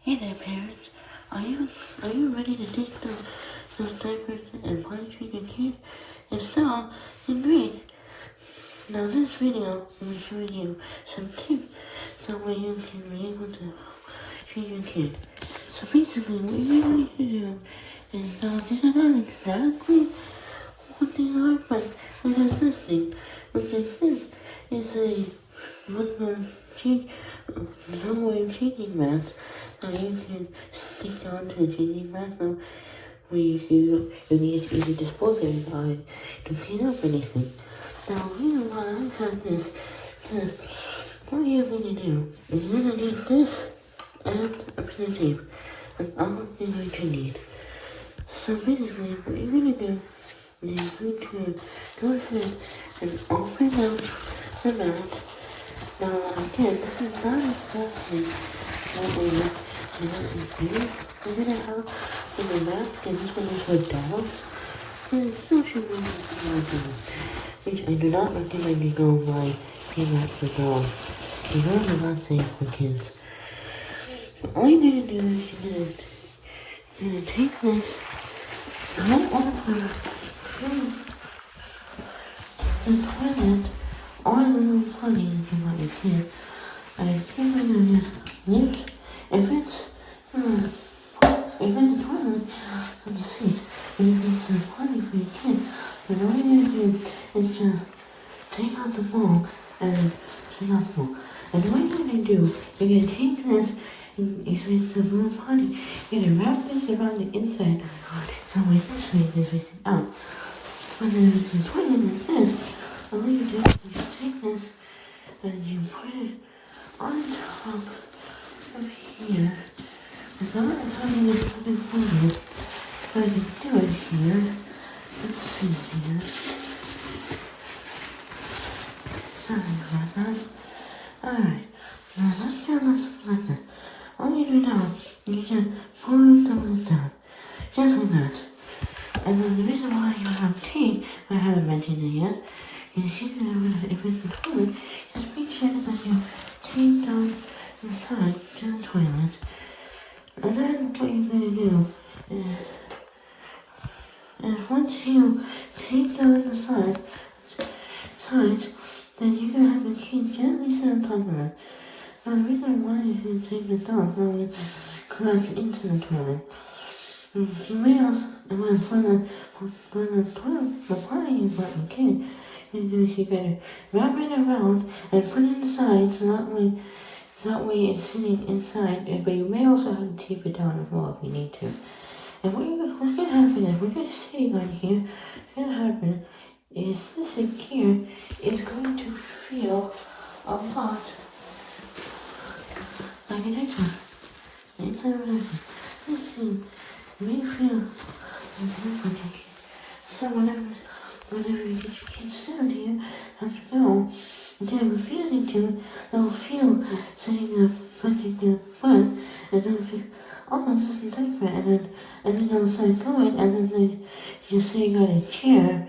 Hey there, parents. Are you ready to take those diapers and potty train your kid? If so, then great. Now this video will be showing you some tips on what you can be able to treat your kid. So basically, what you need to do is these are not exactly what these are, but there's this thing, which is this is some way of changing math. Now you can stick on to the changing math now, where you need to either dispose it by to clean up anything. Now the reason why I have this, what you're going to do is you're going to need this and a piece of tape. That's all you're going to need. So basically, what you're going to do is you're going to go ahead and open up the mat. Now again, this is not exactly what we're going to do. We're going to have in the mat, and this one is for dogs. And it still should be which I do not recommend you go buy mat for dogs. These are not safe for kids. So all you're going to do is you're going to take this, go over the toilet or the little potty if you want your kid, and you're going to just lift, if it's the toilet, from the seat, and if it's the potty for your kid, then all you're going to do is just take out the bowl and take out the bowl. And what you're going to do, you're going to take this, and if it's the blue potty, you're going to wrap this around the inside of the potty. So with this way, is facing out. But then if it's the toilet like this, all you do is just take this and you put it on top of here. Without having this fucking forward, if I can do it here, let's see here. Sorry about that. Alright, now let's do this like that. All you do now, you just pull something down, just like that. And then the reason why you have tape, I haven't mentioned it yet, is you can, if it's the toilet, just make sure that you tape down the side to the toilet. And then what you're going to do is once you take down the sides, then you're going to have the kid gently sit on top of it. Now the reason why you should take this off, now you collapse into the toilet. You may also, and then for the potty you brought your kid, you're going to wrap it around and put it inside so that way it's sitting inside, but you may also have to tape it down as well if you need to. And what's going to happen is, we're going to sitting on here, what's going to happen is this thing here is going to feel a lot like an egg. Inside of an egg. This thing may feel like an egg. So whenever you get your kids down here, have to go, instead of refusing to, they'll feel setting the foot, and they'll feel, oh, this isn't diaper, and then they'll start going, and then they just sitting on a chair,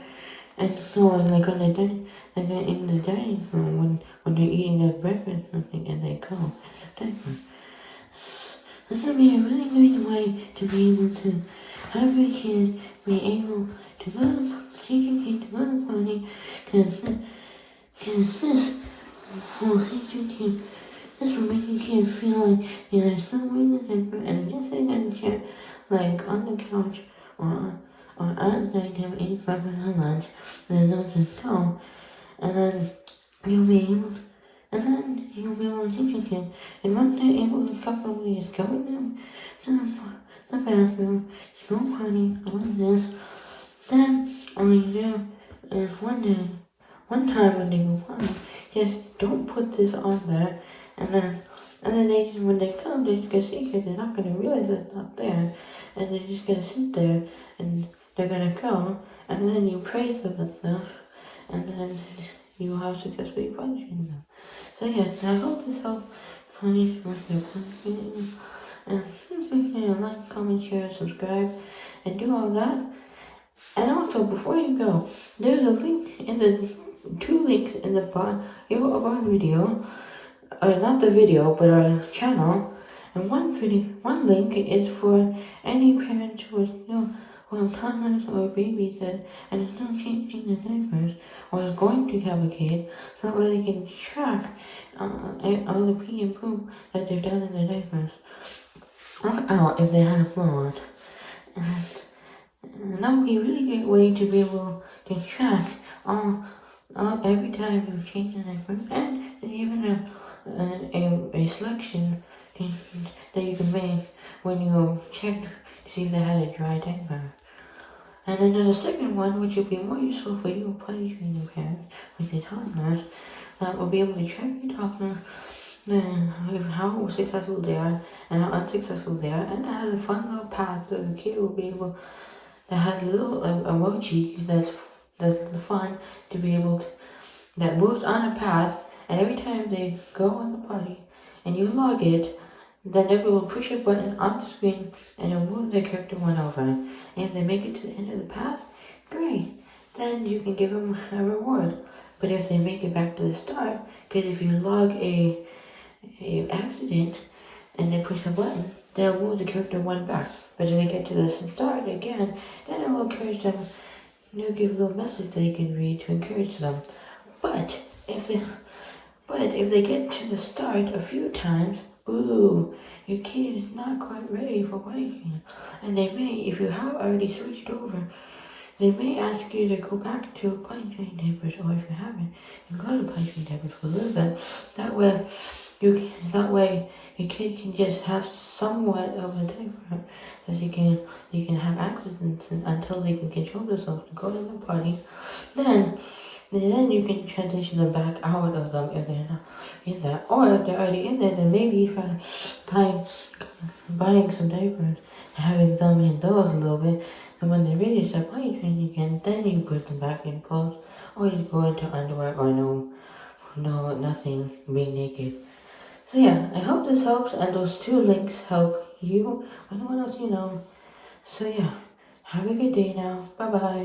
and so like on the in the dining room when they're eating their breakfast or something, and they go, it's a diaper. This would be a really great way to be able to have your kid be able to go to take your kid to go to the potty, because this will make your kid, this will make your kid feel like you're still wearing the diaper and just sitting on the chair, like on the couch or at the time 85% lunch, then they'll just go, and then you'll be able to teach your kid, and once they're able to comfortably just go with them to the bathroom, go potty, all of this, then all you do is one time when they go potty, just don't put this on there, and then when they come, they're just gonna see it, they're not gonna realize it's not there, and they're just gonna sit there, and they're gonna go, and then you praise them and stuff, and then you have successfully punishing them. So yeah, I hope this helps punish with your punishing, and please make sure to like, comment, share, subscribe, and do all that. And also, before you go, there's a link in the 2 links in the bio of our video, not the video, but our channel, And one link is for any parents who have toddlers or babies and is still changing the diapers or is going to have a kid, so that way they can track all the pee and poop that they've done in their diapers. Or out if they had a floor on. And that would be a really great way to be able to track all every time you change the diaper, and even a selection that you can make when you check to see if they had a dry diaper. And then there's a second one, which will be more useful for you potty training parents with your toddlers, that will be able to track your toddler how successful they are and how unsuccessful they are, and it has a fun little path that the kid will be able, that has a little emoji that's fun to be able to, that moves on a path, and every time they go on the potty and you log it, then it will push a button on the screen and it'll move their character one over. And if they make it to the end of the path, great, then you can give them a reward. But if they make it back to the start, because if you log a accident and they push a button, then it'll move the character one back. But if they get to the start again, then it will encourage them, give a little message that you can read to encourage them. But if they get to the start a few times, boo, your kid is not quite ready for potty training. And they may, if you have already switched over, they may ask you to go back to potty training diapers, or if you haven't, you can go to potty training diapers for a little bit. That way your kid can just have somewhat of a diaper that they can have accidents until they can control themselves to go to the potty. Then you can transition them back out of them if they're not in that. Or if they're already in there, then maybe try buying some diapers and having them in those a little bit. And when they're ready to start potty training again, then you put them back in clothes. Or you go into underwear or nothing, being naked. So yeah, I hope this helps, and those 2 links help you or anyone else you know. So yeah, have a good day now. Bye bye.